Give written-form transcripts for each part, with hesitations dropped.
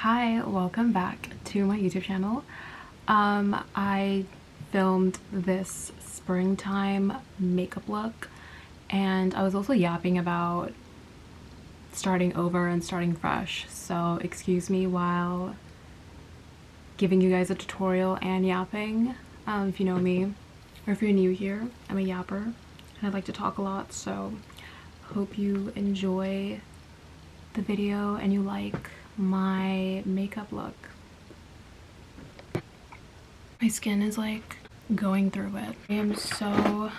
Hi, welcome back to my YouTube channel. I filmed this springtime makeup look, and I was also yapping about starting over and starting fresh, so excuse me while giving you guys a tutorial and yapping. If you know me, or if you're new here, I'm a yapper and I like to talk a lot, so hope you enjoy the video and you like my makeup look. My skin is like going through it. I am so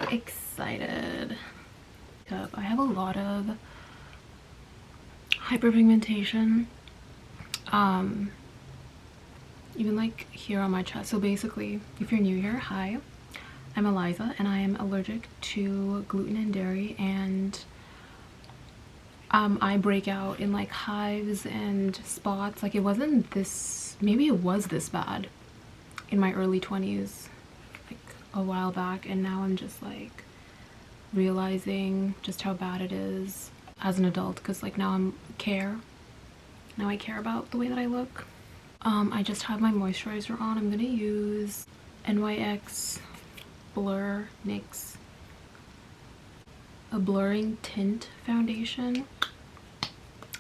excited. I have a lot of hyperpigmentation, even like here on my chest. So basically, if you're new here, hi, I'm Eliza and I am allergic to gluten and dairy, and I break out in like hives and spots. Like, it wasn't this, maybe it was this bad in my early 20s, like a while back, and now I'm just like realizing just how bad it is as an adult, because like now I care about the way that I look. I just have my moisturizer on. I'm gonna use NYX Blur NYX a blurring tint foundation.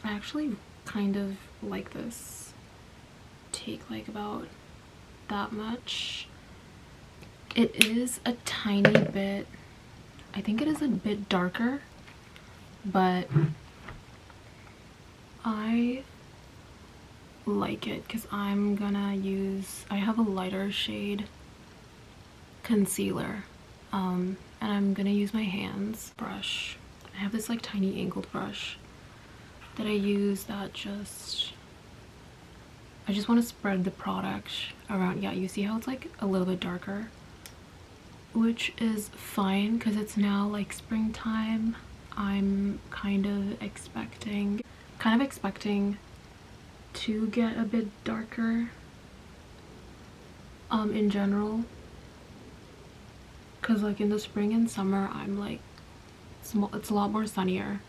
I actually kind of like this. Take like about that much. It is a tiny bit, I think it is a bit darker, but I like it because I'm gonna use, I have a lighter shade concealer, and I'm gonna use my hands brush. I have this like tiny angled brush that I use that I just want to spread the product around. Yeah, you see how it's like a little bit darker, which is fine because it's now like springtime. I'm kind of expecting to get a bit darker in general, because like in the spring and summer I'm like it's a lot more sunnier,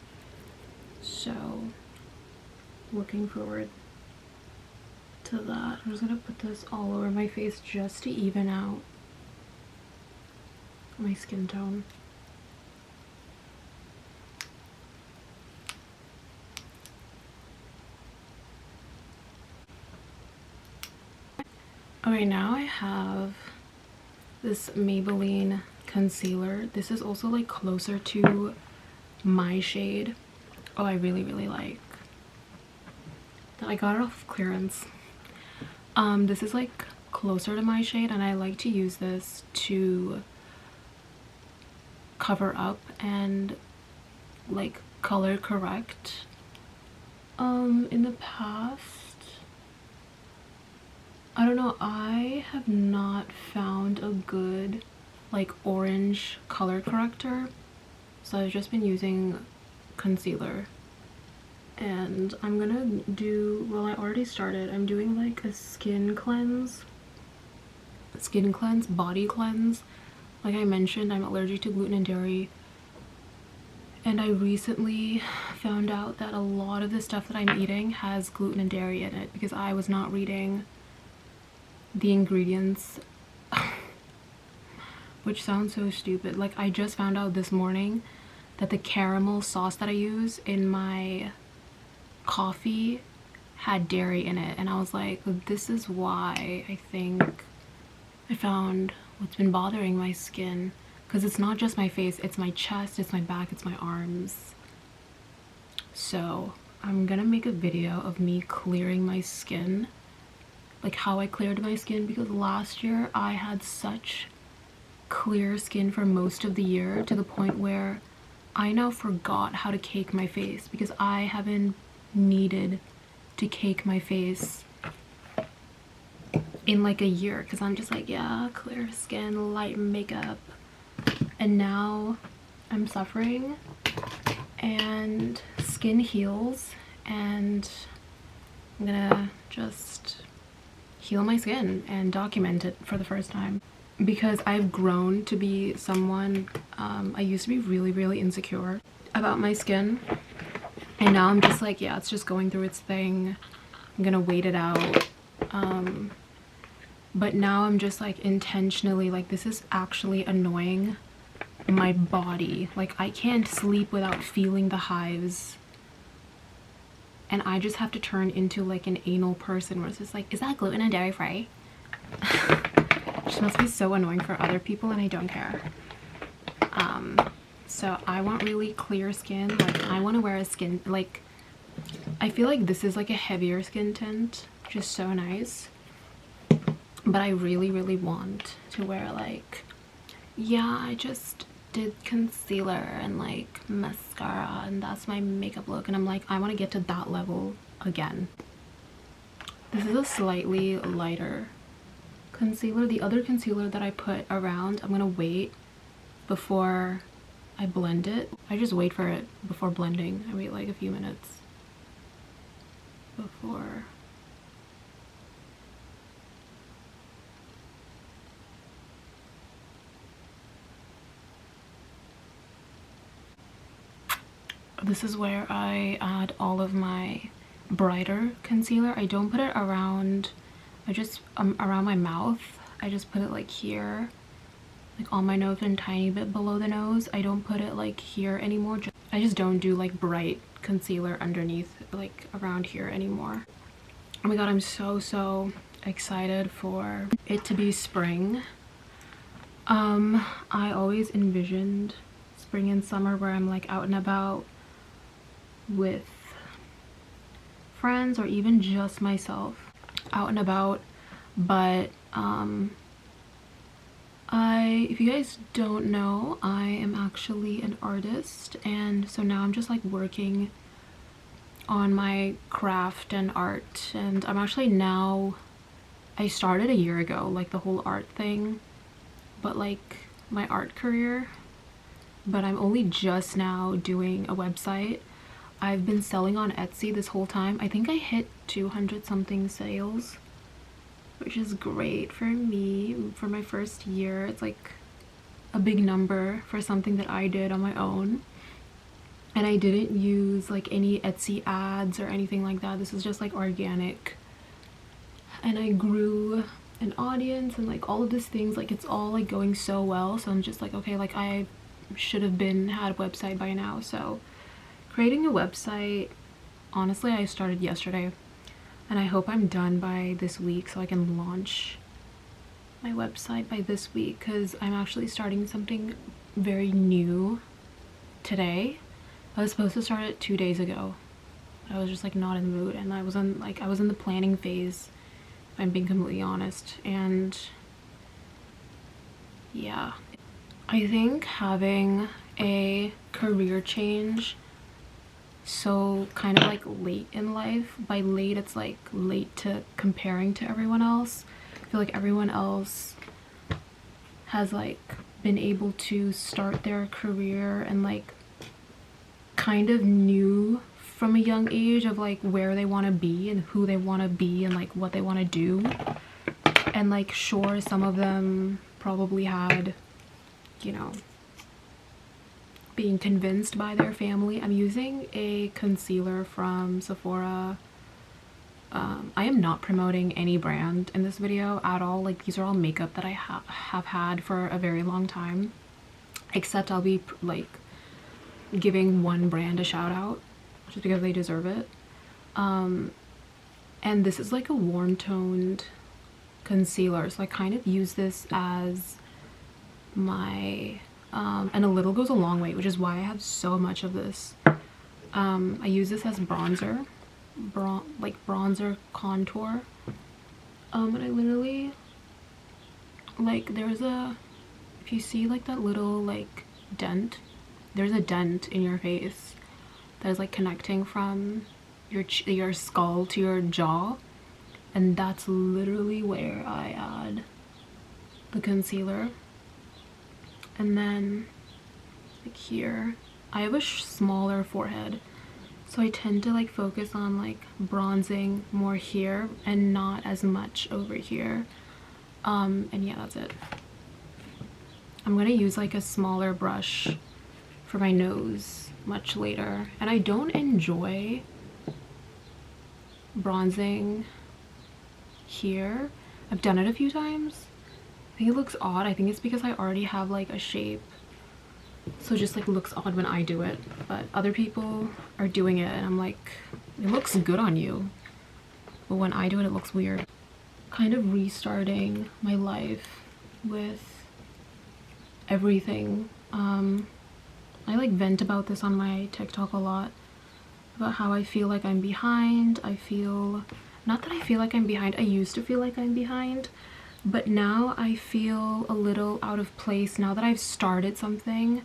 so looking forward to that. I'm just gonna put this all over my face just to even out my skin tone. Okay, now I have this Maybelline concealer. This is also like closer to my shade. Oh, I really like that. I got it off clearance. This is like closer to my shade, and I like to use this to cover up and like color correct. In the past, I don't know, I have not found a good like orange color corrector, so I've just been using concealer. And I'm gonna do, well, I already started, I'm doing like a skin cleanse, body cleanse. Like I mentioned, I'm allergic to gluten and dairy, and I recently found out that a lot of the stuff that I'm eating has gluten and dairy in it because I was not reading the ingredients, which sounds so stupid. Like, I just found out this morning that the caramel sauce that I use in my coffee had dairy in it, and I was like, this is why I think I found what's been bothering my skin, because it's not just my face, it's my chest, it's my back, it's my arms. So I'm gonna make a video of me clearing my skin, like how I cleared my skin, because last year I had such clear skin for most of the year to the point where I now forgot how to cake my face, because I haven't needed to cake my face in like a year, because I'm just like, yeah, clear skin, light makeup, and now I'm suffering and skin heals, and I'm gonna just heal my skin and document it for the first time, because I've grown to be someone, I used to be really insecure about my skin, And now I'm just like, yeah, it's just going through its thing. I'm gonna wait it out. But now I'm just like intentionally like, this is actually annoying my body. Like, I can't sleep without feeling the hives, and I just have to turn into like an anal person where it's just like, is that gluten and dairy free? Which must be so annoying for other people, and I don't care. So I want really clear skin. Like, I want to wear a skin, like, I feel like this is like a heavier skin tint, which is so nice. But I really want to wear like, yeah, I just did concealer and like mascara and that's my makeup look, and I'm like, I want to get to that level again. This is a slightly lighter concealer. The other concealer that I put around, I'm gonna wait before I blend it. I just wait for it before blending. I wait like a few minutes before. This is where I add all of my brighter concealer. I don't put it around, I just around my mouth. I just put it like here, like on my nose and a tiny bit below the nose. I don't put it like here anymore. I just don't do like bright concealer underneath, like around here anymore. Oh my god, I'm so excited for it to be spring. I always envisioned spring and summer where I'm like out and about with friends or even just myself out and about. But if you guys don't know, I am actually an artist, and so now I'm just like working on my craft and art. And I'm actually now, I started a year ago, like the whole art thing, but like my art career, but I'm only just now doing a website. I've been selling on Etsy this whole time. I think I hit 200 something sales, which is great for me for my first year. It's like a big number for something that I did on my own, and I didn't use like any Etsy ads or anything like that. This is just like organic, and I grew an audience and like all of these things. Like, it's all like going so well, so I'm just like, okay, like I should have had a website by now. So creating a website, honestly, I started yesterday, and I hope I'm done by this week so I can launch my website by this week, because I'm actually starting something very new today. I was supposed to start it 2 days ago. I was just like not in the mood, and I was in the planning phase, if I'm being completely honest. And yeah, I think having a career change so kind of like late in life, by late it's like late to comparing to everyone else. I feel like everyone else has like been able to start their career and like kind of knew from a young age of like where they want to be and who they want to be and like what they want to do. And like, sure, some of them probably had, you know, being convinced by their family. I'm using a concealer from Sephora. I am not promoting any brand in this video at all. Like, these are all makeup that I have had for a very long time, except I'll be like giving one brand a shout out just because they deserve it. And this is like a warm toned concealer, so I kind of use this as my and a little goes a long way, which is why I have so much of this. I use this as bronzer, like bronzer contour, and I literally, like, there's a, if you see like that little like dent, there's a dent in your face that is like connecting from your skull to your jaw, and that's literally where I add the concealer. And then like here, I have a smaller forehead, so I tend to like focus on like bronzing more here and not as much over here. And yeah, that's it. I'm gonna use like a smaller brush for my nose much later. And I don't enjoy bronzing here. I've done it a few times. I think it looks odd. I think it's because I already have like a shape, so it just like looks odd when I do it, but other people are doing it and I'm like, it looks good on you, but when I do it, it looks weird. Kind of restarting my life with everything. I like vent about this on my TikTok a lot, about how I feel like I'm behind. I feel, not that I feel like I'm behind, I used to feel like I'm behind, but now I feel a little out of place now that I've started something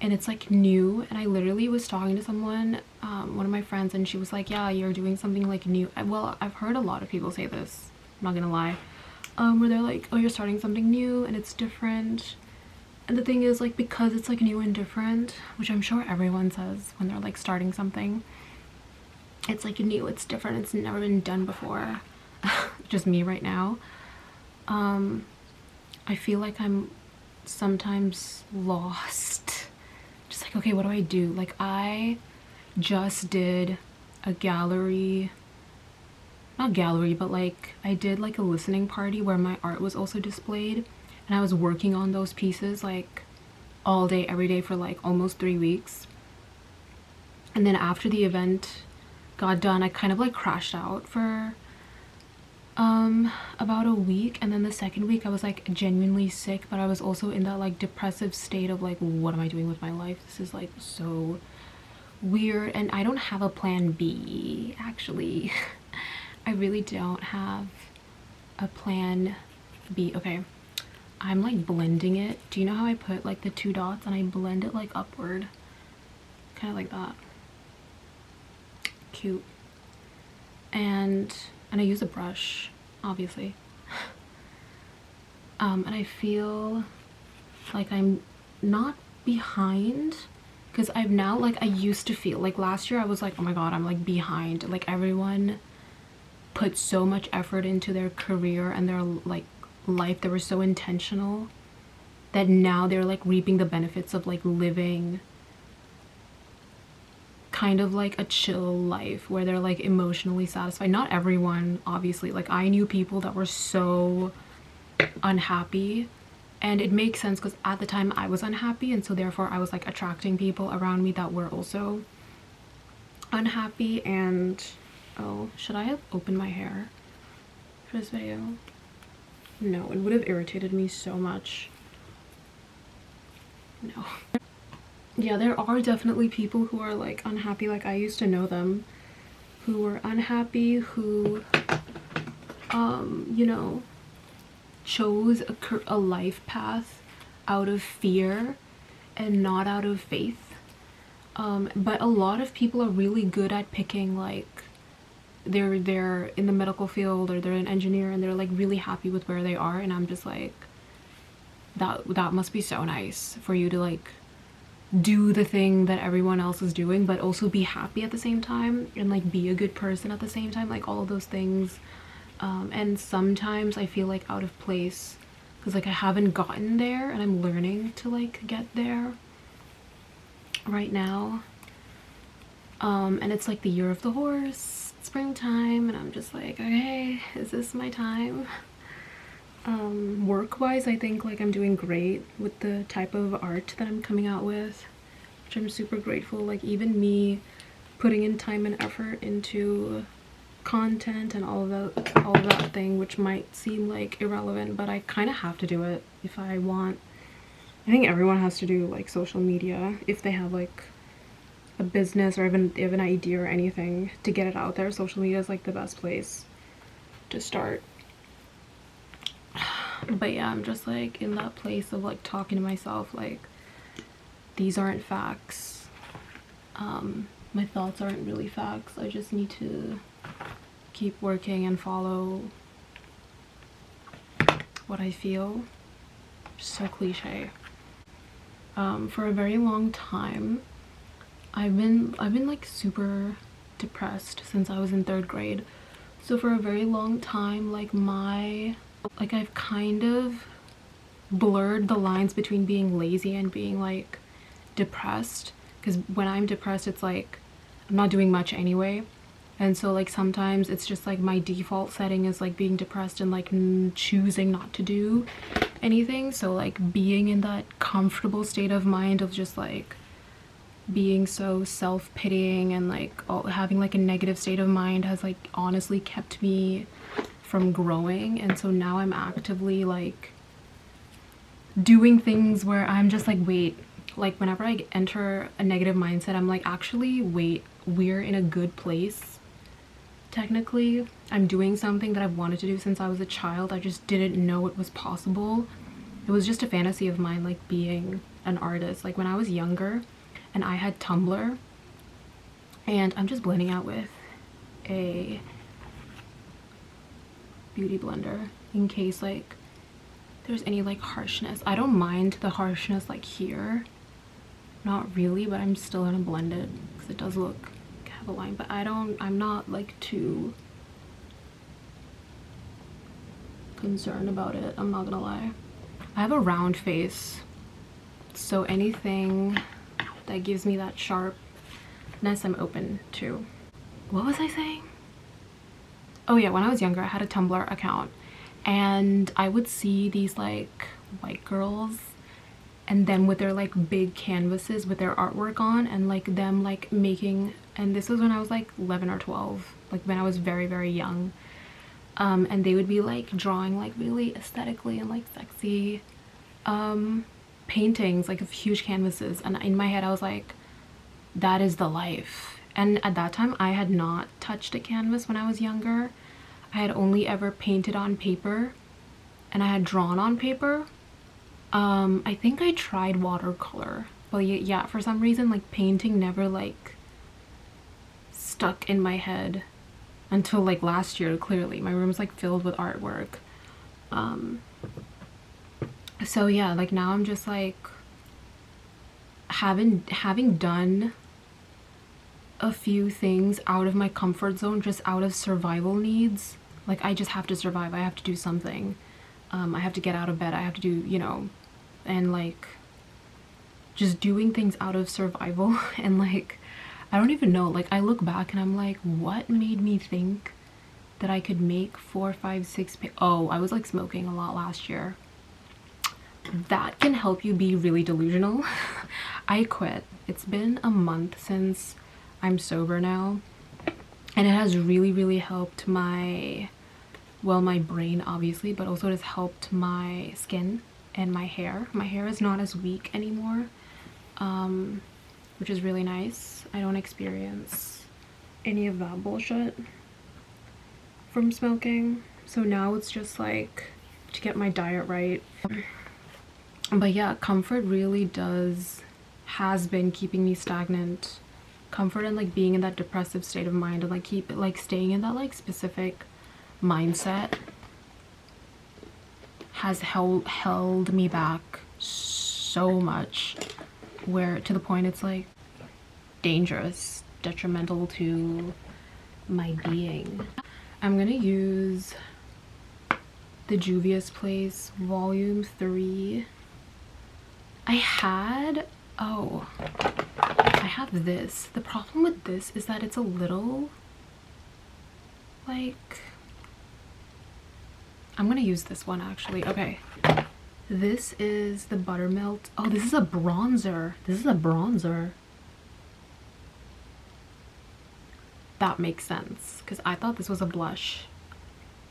and it's like new. And I literally was talking to someone, one of my friends, and she was like, yeah, you're doing something like new. Well, I've heard a lot of people say this, I'm not gonna lie, where they're like, oh, you're starting something new and it's different. And the thing is, like, because it's like new and different, which I'm sure everyone says when they're like starting something, it's like new, it's different, it's never been done before. Just me right now. I feel like I'm sometimes lost. Just like, okay, what do I do? Like, I just did a gallery, not gallery, but like I did like a listening party where my art was also displayed, and I was working on those pieces like all day every day for like almost 3 weeks. And then after the event got done, I kind of like crashed out for about a week, and then the second week I was like genuinely sick, but I was also in that like depressive state of like, what am I doing with my life? This is like so weird, and I don't have a plan B actually. I really don't have a plan B. Okay, I'm like blending it. Do you know how I put like the 2 dots and I blend it like upward, kind of like that? Cute. And I use a brush, obviously. And I feel like I'm not behind, because I've now, like, I used to feel like last year I was like, oh my god, I'm like behind. Like, everyone put so much effort into their career and their like life, they were so intentional, that now they're like reaping the benefits of like living kind of like a chill life where they're like emotionally satisfied. Not everyone, obviously. Like, I knew people that were so unhappy, and it makes sense because at the time I was unhappy, and so therefore I was like attracting people around me that were also unhappy. And oh, should I have opened my hair for this video? No, it would have irritated me so much. No. Yeah, there are definitely people who are like unhappy. Like, I used to know them who were unhappy, who you know, chose a life path out of fear and not out of faith. But a lot of people are really good at picking, like, they're in the medical field or they're an engineer and they're like really happy with where they are, and I'm just like, that must be so nice for you to like do the thing that everyone else is doing but also be happy at the same time and like be a good person at the same time, like all of those things. And sometimes I feel like out of place because like I haven't gotten there and I'm learning to like get there right now. And it's like the year of the horse, springtime, and I'm just like, okay, is this my time? Work-wise, I think like I'm doing great with the type of art that I'm coming out with, which I'm super grateful. Like, even me putting in time and effort into content and all of that thing, which might seem like irrelevant, but I kind of have to do it if I want. I think everyone has to do like social media if they have like a business or even they have an idea or anything to get it out there. Social media is like the best place to start. But yeah, I'm just like in that place of like talking to myself like, these aren't facts. My thoughts aren't really facts. I just need to keep working and follow what I feel. So cliche. For a very long time I've been like super depressed since I was in 3rd grade. So for a very long time, like I've kind of blurred the lines between being lazy and being like depressed, because when I'm depressed it's like I'm not doing much anyway, and so like sometimes it's just like my default setting is like being depressed and like choosing not to do anything. So like being in that comfortable state of mind of just like being so self-pitying and like having like a negative state of mind has like honestly kept me from growing. And so now I'm actively like doing things where I'm just like, wait, like whenever I enter a negative mindset, I'm like, actually wait, we're in a good place. Technically I'm doing something that I've wanted to do since I was a child. I just didn't know it was possible. It was just a fantasy of mine, like being an artist. Like when I was younger and I had Tumblr, and I'm just blending out with a beauty blender in case like there's any like harshness. I don't mind the harshness like here, not really, but I'm still gonna blend it because it does look like I have a line, but I'm not like too concerned about it, I'm not gonna lie. I have a round face, so anything that gives me that sharpness I'm open to. What was I saying? Oh yeah, when I was younger I had a Tumblr account, and I would see these like white girls and them with their like big canvases with their artwork on, and like them like making, and this was when I was like 11 or 12, like when I was very very young, and they would be like drawing like really aesthetically and like sexy paintings like of huge canvases, and in my head I was like, that is the life. And at that time I had not touched a canvas when I was younger. I had only ever painted on paper and I had drawn on paper. I think I tried watercolor, but yeah, for some reason like painting never like stuck in my head until like last year. Clearly my room's like filled with artwork. So yeah, like now I'm just like having done a few things out of my comfort zone, just out of survival needs. Like I just have to survive, I have to do something. I have to get out of bed, I have to do, you know, and like just doing things out of survival. And like I don't even know, like I look back and I'm like, what made me think that I could make 4, 5, 6 oh, I was like smoking a lot last year. That can help you be really delusional. I quit. It's been a month since I'm sober now, and it has really really helped my, well, my brain obviously, but also it has helped my skin and my hair. My hair is not as weak anymore, which is really nice. I don't experience any of that bullshit from smoking, so now it's just like to get my diet right. But yeah, comfort really has been keeping me stagnant. Comfort and like being in that depressive state of mind and like staying in that like specific mindset has held me back so much, where to the point it's like dangerous, detrimental to my being. I'm gonna use the Juvia's Place Volume 3. I have this. The problem with this is that it's a little like, I'm gonna use this one actually. Okay, this is the Buttermelt. Oh, this is a bronzer. That makes sense, because I thought this was a blush.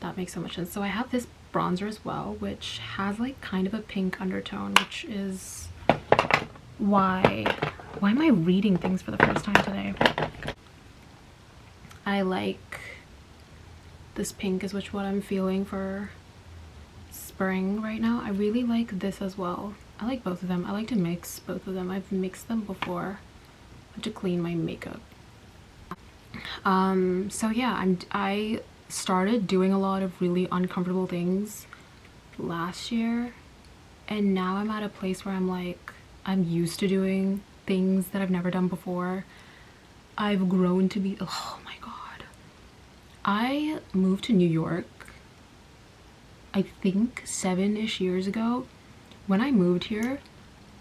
That makes so much sense. So I have this bronzer as well, which has like kind of a pink undertone, which is why am I reading things for the first time today? I like this pink is what I'm feeling for spring right now. I really like this as well. I like both of them. I like to mix both of them. I've mixed them before. I have to clean my makeup. So yeah, I started doing a lot of really uncomfortable things last year, and now I'm at a place where I'm like, I'm used to doing things that I've never done before. I've grown to be, oh my god, I moved to New York I think 7-ish years ago. When I moved here,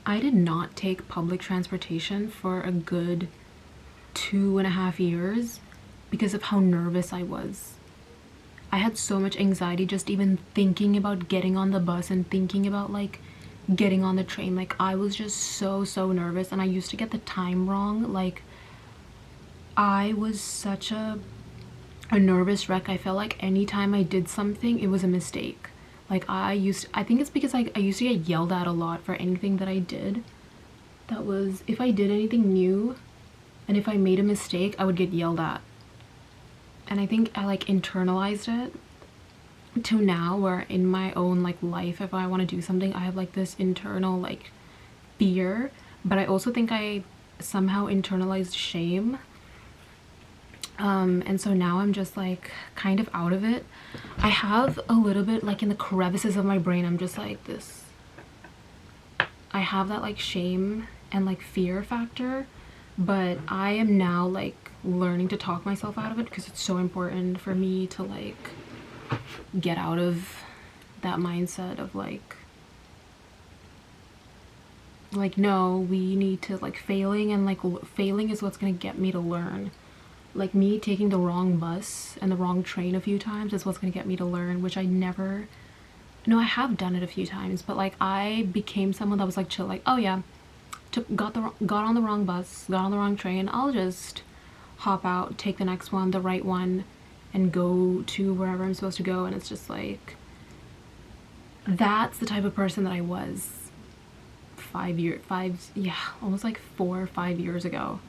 I did not take public transportation for a good 2.5 years because of how nervous I was. I had so much anxiety just even thinking about getting on the bus and thinking about like getting on the train. Like I was just so nervous, and I used to get the time wrong. Like I was such a nervous wreck. I felt like anytime I did something it was a mistake. Like I think it's because I used to get yelled at a lot for anything that I did. That was, if I did anything new and if I made a mistake I would get yelled at. And I think I like internalized it to now where in my own like life, if I want to do something I have like this internal like fear, but I also think I somehow internalized shame. And so now I'm just like kind of out of it. I have a little bit like in the crevices of my brain, I'm just like this, I have that like shame and like fear factor, but I am now like learning to talk myself out of it because it's so important for me to like get out of that mindset of like no, we need to like failing, and like failing is what's gonna get me to learn. Like me taking the wrong bus and the wrong train a few times is what's gonna get me to learn, which I never, no, I have done it a few times, but like I became someone that was like chill, like oh yeah, got on the wrong bus, got on the wrong train, I'll just hop out, take the next one, the right one, and go to wherever I'm supposed to go. And it's just like, that's the type of person that I was almost like 4 or 5 years ago,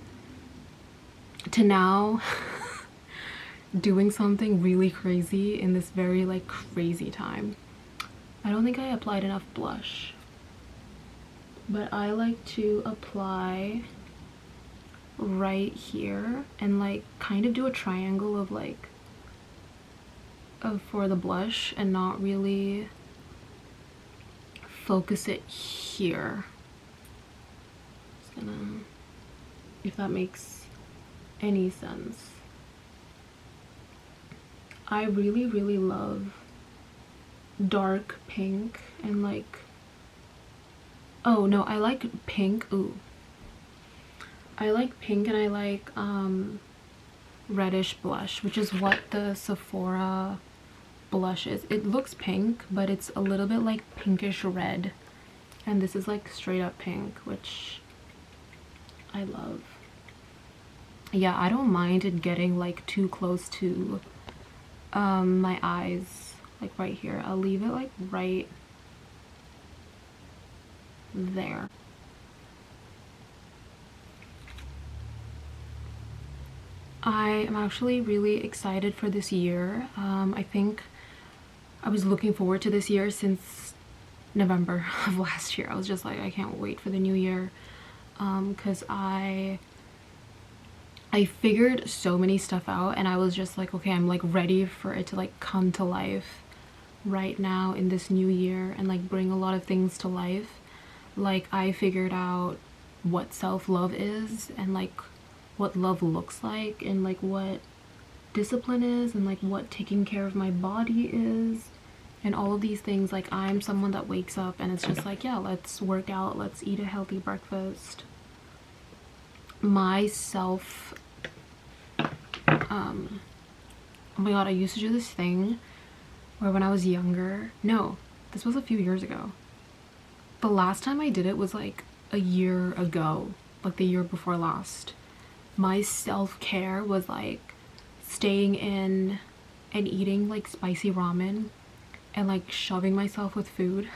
to now doing something really crazy in this very like crazy time. I don't think I applied enough blush, but I like to apply right here and like kind of do a triangle of like for the blush and not really focus it here. Just gonna, if that makes any sense. I really love dark pink and like, oh no, I like pink. Ooh, I like pink, and I like reddish blush, which is what the Sephora blush is. It looks pink, but it's a little bit like pinkish red, and this is like straight up pink, which I love. Yeah, I don't mind it getting like too close to my eyes, like right here. I'll leave it like right there. I am actually really excited for this year. I think I was looking forward to this year since November of last year. I was just like, I can't wait for the new year, because I figured so many stuff out, and I was just like, okay, I'm like ready for it to like come to life right now in this new year and like bring a lot of things to life. Like I figured out what self-love is, and like what love looks like, and like what discipline is, and like what taking care of my body is, and all of these things. Like I'm someone that wakes up and it's just like, yeah, let's work out, let's eat a healthy breakfast. Myself, oh my god, I used to do this thing where when I was younger, no, this was a few years ago, the last time I did it was like a year ago, like the year before last. My self-care was like staying in and eating like spicy ramen and like shoving myself with food,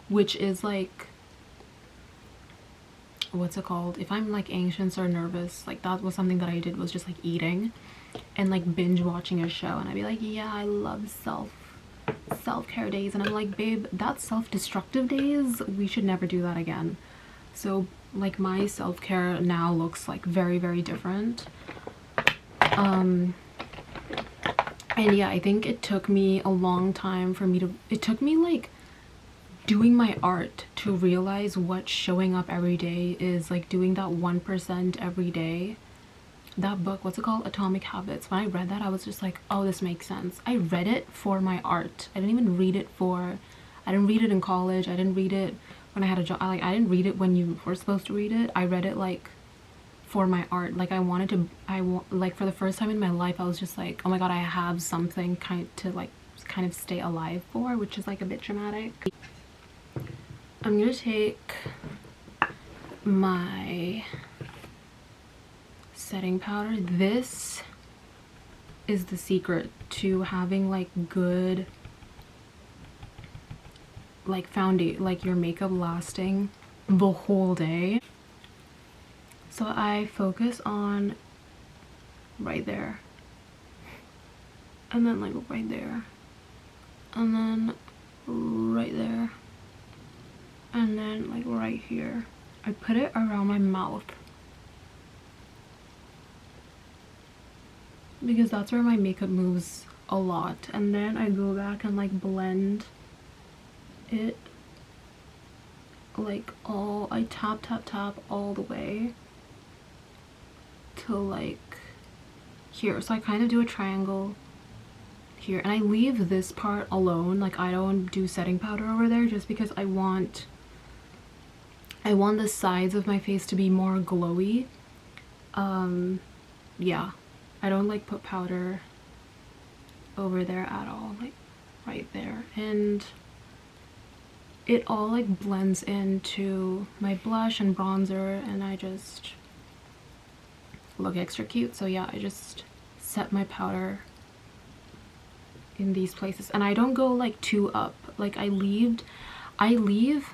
which is like, what's it called, if I'm like anxious or nervous, like that was something that I did, was just like eating and like binge watching a show, and I'd be like, yeah, I love self-care days, and I'm like, babe, that's self-destructive days, we should never do that again. So like my self-care now looks like very different. And yeah, I think it took me a long time for me to, it took me like doing my art to realize what showing up every day is, like doing that 1% every day. That book, what's it called, Atomic Habits, when I read that I was just like, oh, this makes sense. I read it for my art. I didn't even read it for, I didn't read it in college, I didn't read it when I had a job. I didn't read it when you were supposed to read it. I read it like for my art. Like I wanted to, like for the first time in my life, I was just like, oh my god, I have something kind of stay alive for, which is like a bit dramatic. I'm gonna take my setting powder. This is the secret to having like good like foundation, like your makeup lasting the whole day. So I focus on right there, and then like right there, and then right there, and then like right here. I put it around my mouth because that's where my makeup moves a lot, and then I go back and like blend it like all, I tap all the way to like here. So I kind of do a triangle here, and I leave this part alone. Like I don't do setting powder over there just because I want the sides of my face to be more glowy. Yeah, I don't like put powder over there at all, like right there, and it all like blends into my blush and bronzer, and I just look extra cute. So yeah, I just set my powder in these places, and I don't go like too up. Like I leave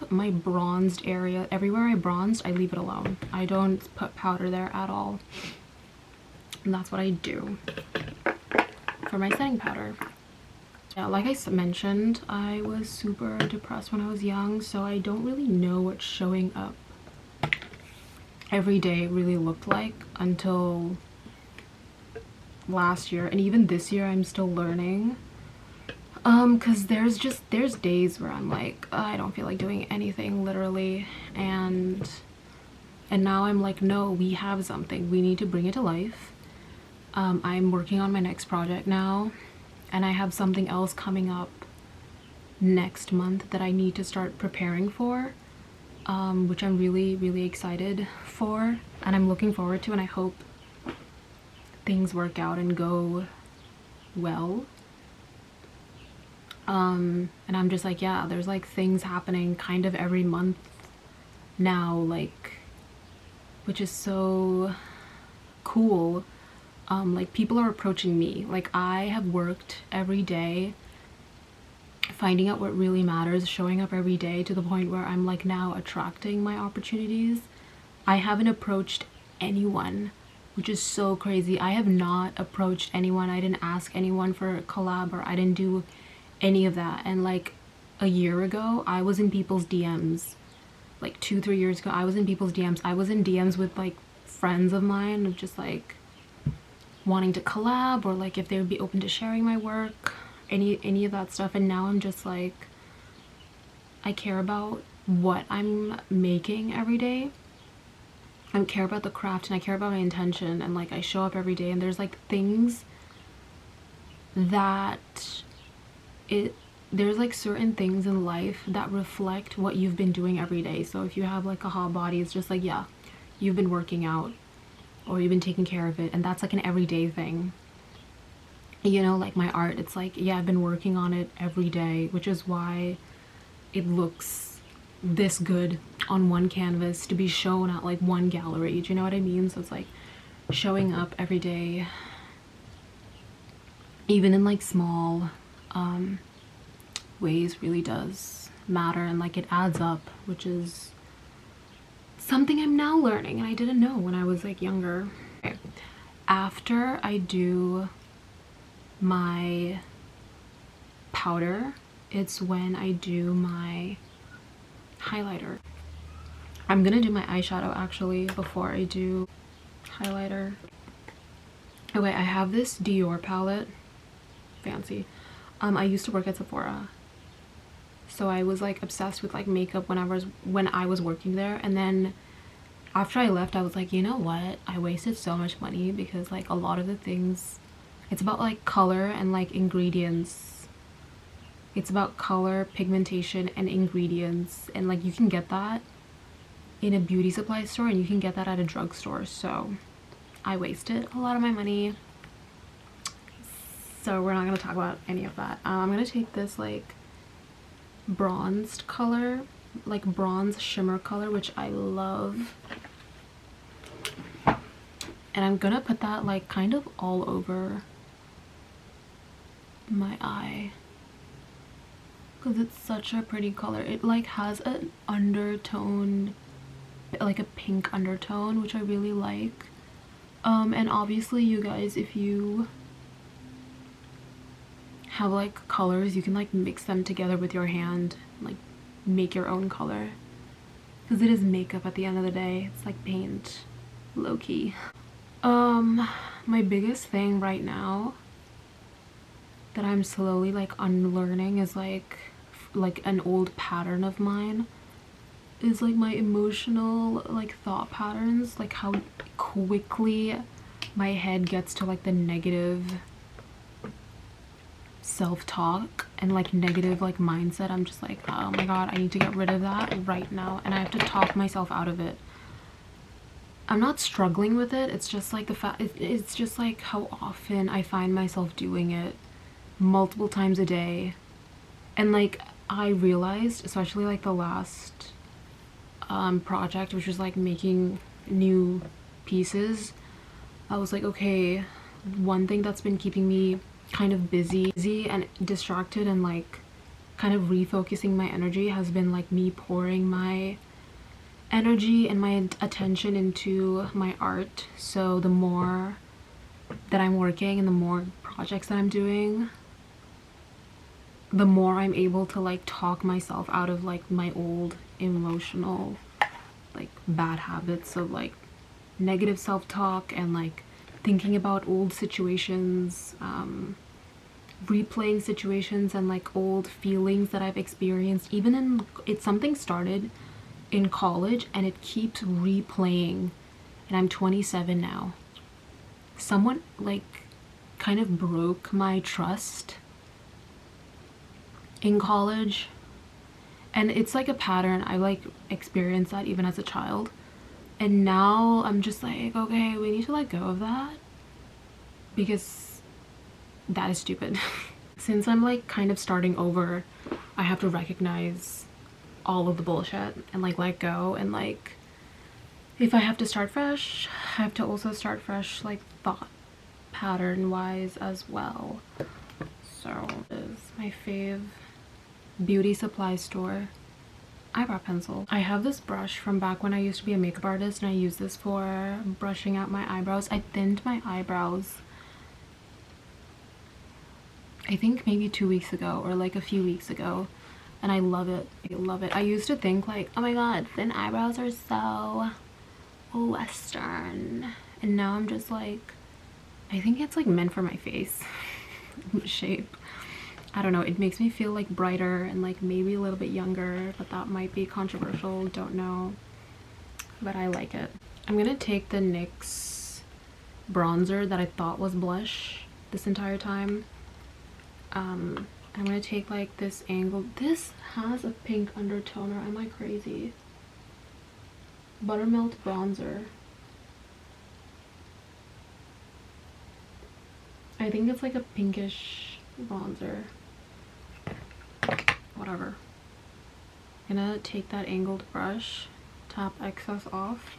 my bronzed area, everywhere I bronzed, I leave it alone. I don't put powder there at all, and that's what I do for my setting powder. Yeah, like I mentioned, I was super depressed when I was young, so I don't really know what showing up every day really looked like until last year, and even this year I'm still learning. Because there's days where I'm like, I don't feel like doing anything, literally, and now I'm like, no, we have something, we need to bring it to life. I'm working on my next project now, and I have something else coming up next month that I need to start preparing for, which I'm really excited for, and I'm looking forward to, and I hope things work out and go well. And I'm just like, yeah, there's like things happening kind of every month now, like, which is so cool. Like people are approaching me. Like I have worked every day finding out what really matters, showing up every day, to the point where I'm like now attracting my opportunities. I haven't approached anyone, which is so crazy. I have not approached anyone. I didn't ask anyone for a collab, or I didn't do any of that. And like a year ago, I was in people's DMs. Like 2-3 years ago, I was in people's DMs. I was in DMs with like friends of mine, of just like wanting to collab, or like if they would be open to sharing my work, any of that stuff. And now I'm just like, I care about what I'm making every day. I care about the craft, and I care about my intention, and like I show up every day, and there's like things that there's like certain things in life that reflect what you've been doing every day. So if you have like a hot body, it's just like, yeah, you've been working out, or you've been taking care of it, and that's like an everyday thing. You know, like my art, it's like, yeah, I've been working on it every day, which is why it looks this good on one canvas to be shown at like one gallery. Do you know what I mean? So it's like showing up every day, even in like small ways, really does matter, and like it adds up, which is something I'm now learning, and I didn't know when I was like younger. Okay. After I do my powder, it's when I do my highlighter. I'm gonna do my eyeshadow actually before I do highlighter. Okay, I have this Dior palette, fancy. I used to work at Sephora, so I was like obsessed with like makeup when I was working there. And then after I left, I was like, you know what, I wasted so much money, because like a lot of the things, it's about like color and like ingredients, It's about color, pigmentation, and ingredients, and like you can get that in a beauty supply store and you can get that at a drugstore. So I wasted a lot of my money, so we're not going to talk about any of that. I'm going to take this like bronzed color, like bronze shimmer color, which I love, and I'm gonna put that like kind of all over my eye because it's such a pretty color. It like has an undertone, like a pink undertone, which I really like. And obviously you guys, if you have like colors, you can like mix them together with your hand, like make your own color, because it is makeup at the end of the day. It's like paint, low-key. My biggest thing right now that I'm slowly like unlearning is like an old pattern of mine is like my emotional like thought patterns, like how quickly my head gets to like the negative self-talk and like negative like mindset. I'm just like, oh my god, I need to get rid of that right now, and I have to talk myself out of it. I'm not struggling with it, it's just like the fact, it's just like how often I find myself doing it multiple times a day. And like I realized, especially like the last project, which was like making new pieces, I was like, okay, one thing that's been keeping me kind of busy and distracted and like kind of refocusing my energy has been like me pouring my energy and my attention into my art. So the more that I'm working and the more projects that I'm doing, the more I'm able to like talk myself out of like my old emotional like bad habits of like negative self-talk and like thinking about old situations, replaying situations and like old feelings that I've experienced. Even in, it's something started in college and it keeps replaying, and I'm 27 now. Someone like kind of broke my trust in college, and it's like a pattern. I like experienced that even as a child, and now I'm just like, okay, we need to let go of that because that is stupid. Since I'm like kind of starting over, I have to recognize all of the bullshit and like let go, and like if I have to start fresh, I have to also start fresh like thought pattern wise as well. So this is my fave beauty supply store eyebrow pencil. I have this brush from back when I used to be a makeup artist, and I use this for brushing out my eyebrows. I thinned my eyebrows I think maybe 2 weeks ago or like a few weeks ago, and I love it. I love it. I used to think like, oh my god, thin eyebrows are so Western, and now I'm just like, I think it's like meant for my face shape. I don't know, it makes me feel like brighter and like maybe a little bit younger, but that might be controversial, don't know, but I like it. I'm gonna take the NYX bronzer that I thought was blush this entire time. I'm gonna take like this angle. This has a pink undertone, or am I crazy? Buttermilk bronzer. I think it's like a pinkish bronzer. Whatever. I'm gonna take that angled brush, tap excess off,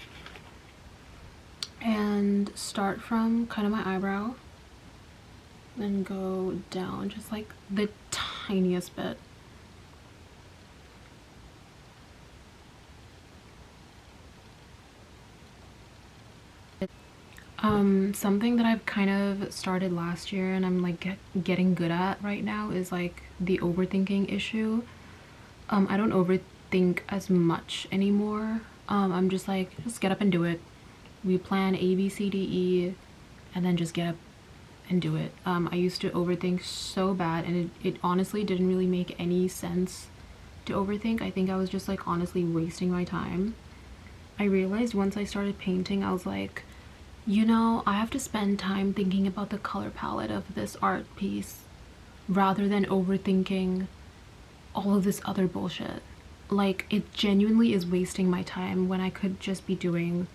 and start from kind of my eyebrow, then go down just like the tiniest bit. Something that I've kind of started last year and I'm like getting good at right now is like the overthinking issue. I don't overthink as much anymore. I'm just like, just get up and do it. We plan A, B, C, D, E, and then just get up and do it. I used to overthink so bad, and it honestly didn't really make any sense to overthink. I think I was just like honestly wasting my time. I realized once I started painting, I was like, you know, I have to spend time thinking about the color palette of this art piece rather than overthinking all of this other bullshit. Like, it genuinely is wasting my time when I could just be doing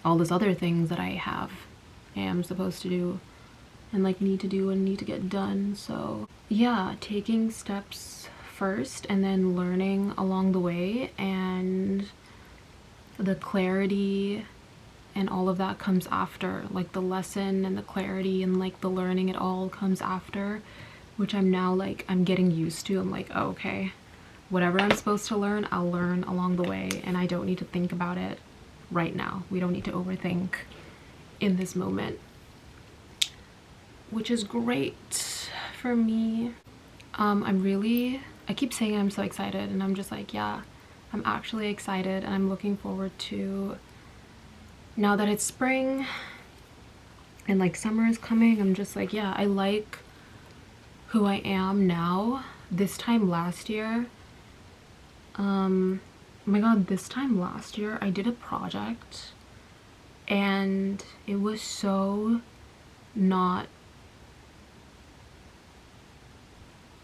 all these other things that I am supposed to do and like need to do and need to get done. So yeah, taking steps first and then learning along the way, and the clarity and all of that comes after. Like the lesson and the clarity and like the learning, it all comes after, which I'm now like, I'm getting used to. I'm like, oh, okay, whatever I'm supposed to learn, I'll learn along the way, and I don't need to think about it right now. We don't need to overthink in this moment, which is great for me. I keep saying I'm so excited, and I'm just like, yeah, I'm actually excited, and I'm looking forward to, now that it's spring and like summer is coming, I'm just like, yeah, I like who I am now. This time last year, oh my god, this time last year I did a project and it was so not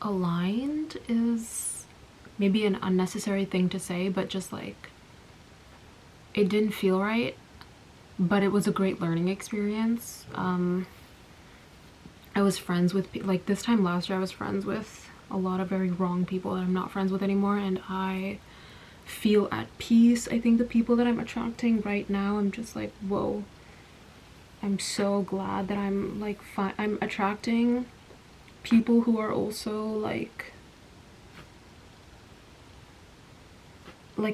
aligned, is maybe an unnecessary thing to say, but just like, it didn't feel right, but it was a great learning experience. I was friends with, like this time last year I was friends with a lot of very wrong people that I'm not friends with anymore, and I feel at peace. I think the people that I'm attracting right now, I'm just like, whoa, I'm so glad that I'm like I'm attracting people who are also like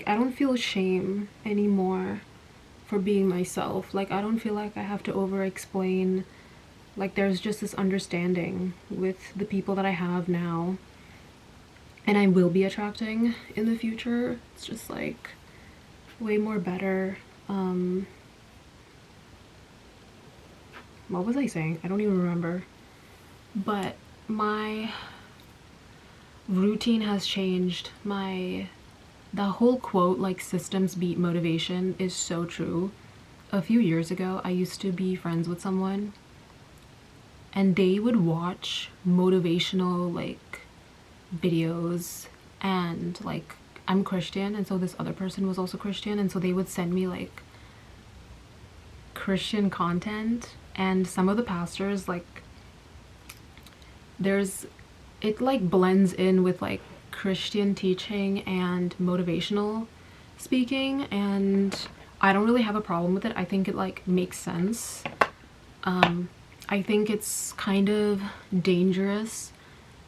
I don't feel shame anymore for being myself. Like I don't feel like I have to over explain. Like there's just this understanding with the people that I have now and I will be attracting in the future. It's just like way more better. What was I saying? I don't even remember. But my routine has changed. The whole quote, like systems beat motivation, is so true. A few years ago, I used to be friends with someone and they would watch motivational like videos, and like I'm Christian, and so this other person was also Christian, and so they would send me like Christian content, and some of the pastors, like it like blends in with like Christian teaching and motivational speaking, and I don't really have a problem with it. I think it like makes sense. I think it's kind of dangerous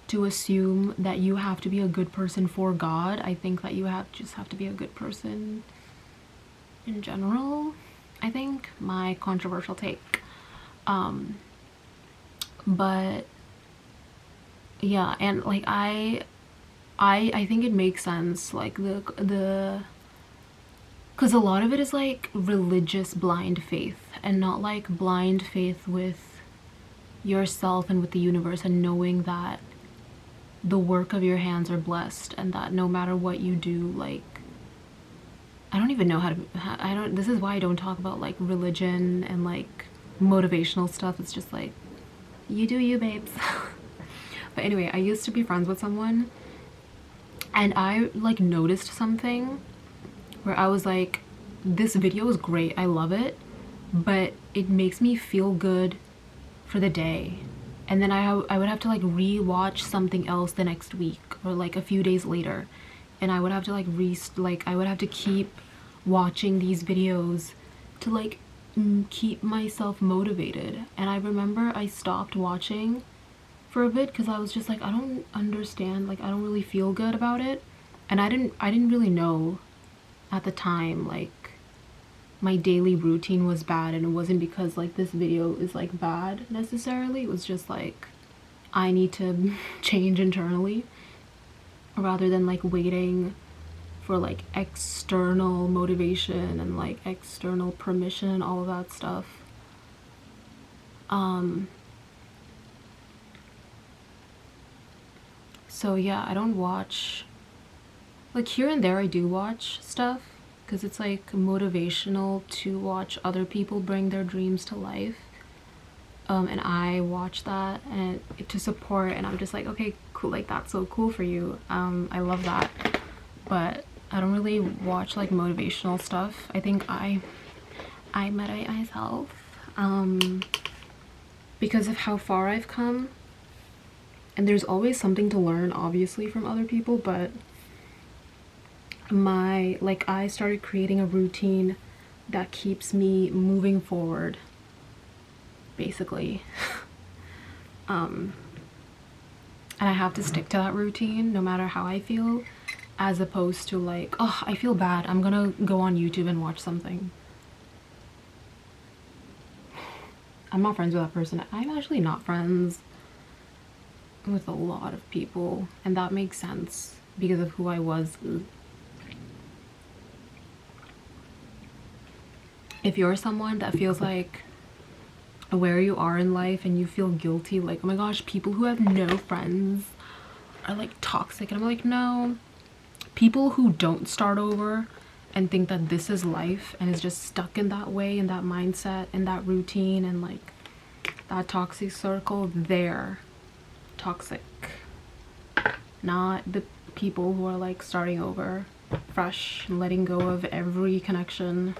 to assume that you have to be a good person for God. I think that you just have to be a good person in general. I think, my controversial take. But yeah, and like I think it makes sense, like because a lot of it is like religious blind faith, and not like blind faith with yourself and with the universe, and knowing that the work of your hands are blessed, and that no matter what you do, like I don't even know how to this is why I don't talk about like religion and like motivational stuff. It's just like, you do you, babes. But anyway, I used to be friends with someone and I like noticed something where I was like, this video is great, I love it, but it makes me feel good for the day, and then I would have to like re-watch something else the next week or like a few days later, and I would have to like I would have to keep watching these videos to like keep myself motivated. And I remember I stopped watching for a bit because I was just like, I don't understand, like I don't really feel good about it, and I didn't really know at the time like my daily routine was bad, and it wasn't because like this video is like bad necessarily. It was just like I need to change internally rather than like waiting for like external motivation and like external permission and all of that stuff. So yeah, I don't watch, like here and there I do watch stuff because it's like motivational to watch other people bring their dreams to life. and I watch that and to support, and I'm just like, okay, cool, like that's so cool for you. I love that. But I don't really watch like motivational stuff. I think I motivate myself because of how far I've come, and there's always something to learn obviously from other people, but I started creating a routine that keeps me moving forward basically. And I have to stick to that routine no matter how I feel, as opposed to like, oh, I feel bad, I'm gonna go on YouTube and watch something. I'm not friends with that person. I'm actually not friends with a lot of people, and that makes sense because of who I was. If you're someone that feels like where you are in life and you feel guilty, like, oh my gosh, people who have no friends are like toxic, and I'm like, no. People who don't start over and think that this is life and is just stuck in that way, in that mindset, in that routine, and like that toxic circle, they're toxic. Not the people who are like starting over fresh and letting go of every connection,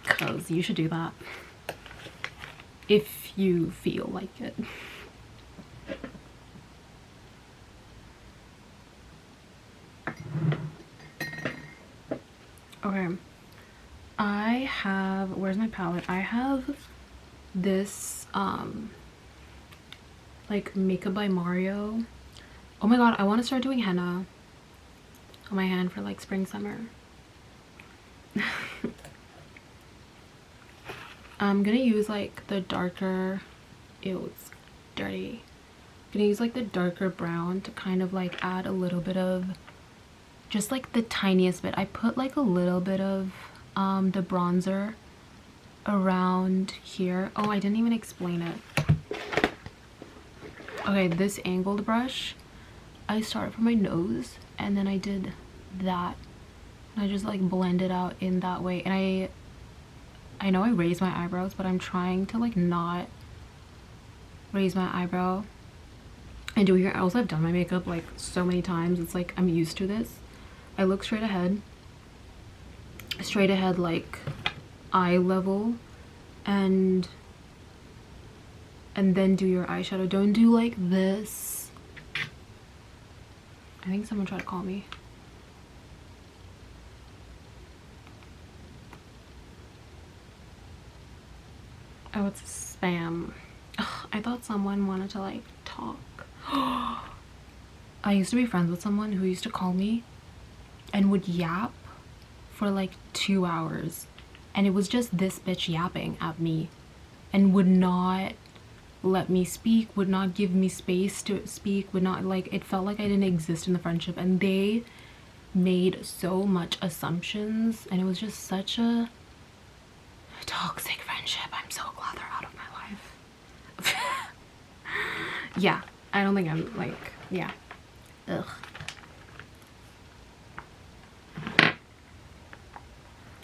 because you should do that if you feel like it. Okay, I have, where's my palette? I have this like Makeup by Mario. Oh my god, I want to start doing henna on my hand for like spring, summer. I'm gonna use like the darker, ew, it's dirty. I'm gonna use like the darker brown to kind of like add a little bit of, just like the tiniest bit. I put like a little bit of the bronzer around here. Oh, I didn't even explain it. Okay, this angled brush, I started from my nose and then I did that. And I just like blended out in that way. And I know I raised my eyebrows, but I'm trying to like not raise my eyebrow and do here. Also, I've done my makeup like so many times. It's like I'm used to this. I look straight ahead like eye level, and then do your eyeshadow. Don't do like this. I think someone tried to call me. Oh, it's spam. Ugh, I thought someone wanted to like talk. I used to be friends with someone who used to call me and would yap for like 2 hours, and it was just this bitch yapping at me and would not let me speak, would not give me space to speak, would not, like, it felt like I didn't exist in the friendship, and they made so much assumptions, and it was just such a toxic friendship. I'm so glad they're out of my life. Yeah, I don't think I'm like, yeah, ugh.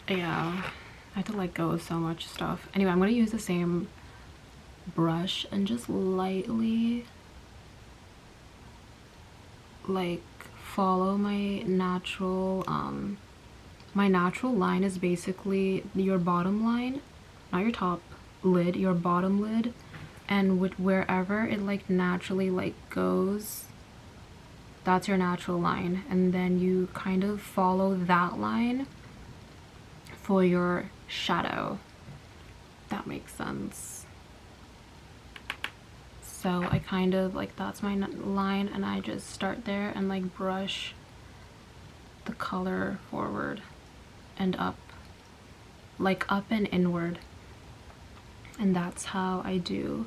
Yeah, I had to let go of so much stuff. Anyway, I'm gonna use the same brush and just lightly like follow my natural line is basically your bottom line, not your top lid, your bottom lid, and with wherever it like naturally like goes, that's your natural line, and then you kind of follow that line for your shadow. That makes sense. So I kind of like, that's my line, and I just start there and like brush the color forward and up, like up and inward, and that's how I do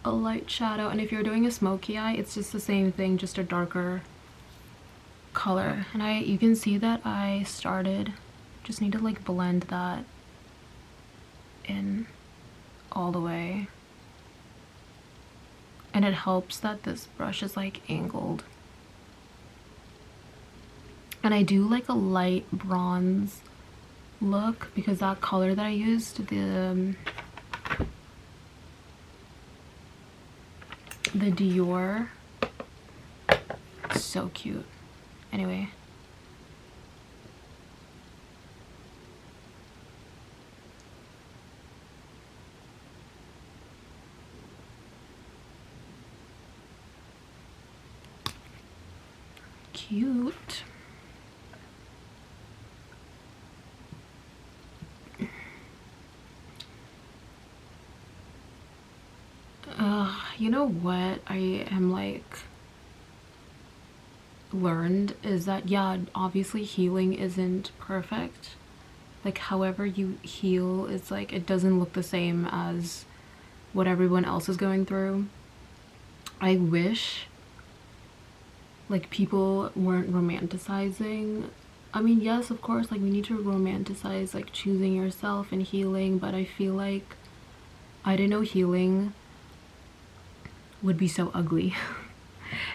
a light shadow. And if you're doing a smoky eye, it's just the same thing, just a darker color. And you can see that I started, just need to like blend that in all the way, and it helps that this brush is like angled. And I do like a light bronze look because that color that I used, the the Dior. So cute. Anyway. Cute. You know what I am like learned is that, yeah, obviously healing isn't perfect. Like however you heal, it's like it doesn't look the same as what everyone else is going through. I wish like people weren't romanticizing. I mean, yes, of course, like we need to romanticize like choosing yourself and healing, but I feel like I didn't know healing would be so ugly.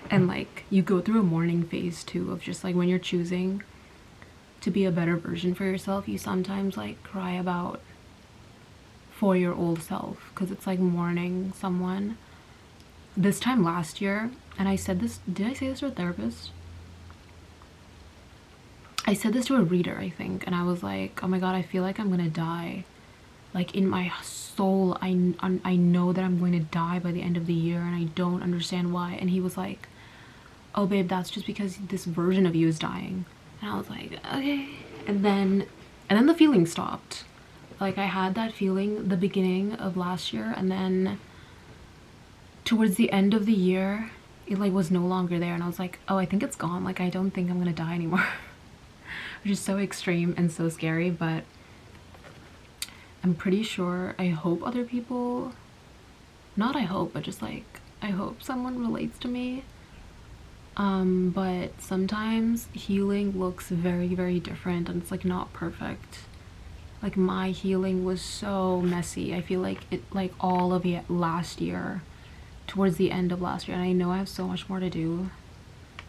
And like you go through a mourning phase too of just like when you're choosing to be a better version for yourself, you sometimes like cry about for your old self because it's like mourning someone. This time last year, and I said this, did I say this to a therapist? I said this to a reader, I think, and I was like, oh my god, I feel like I'm gonna die. Like in my soul, I know that I'm going to die by the end of the year, and I don't understand why. And he was like, oh babe, that's just because this version of you is dying. And I was like, okay. And then the feeling stopped. Like I had that feeling the beginning of last year, and then towards the end of the year it like was no longer there, and I was like, oh, I think it's gone. Like I don't think I'm gonna die anymore. Which is so extreme and so scary, but I'm pretty sure, I hope other people, not I hope, but just like I hope someone relates to me. But sometimes healing looks very, very different, and it's like not perfect. Like my healing was so messy. I feel like it, like all of it last year, towards the end of last year, and I know I have so much more to do.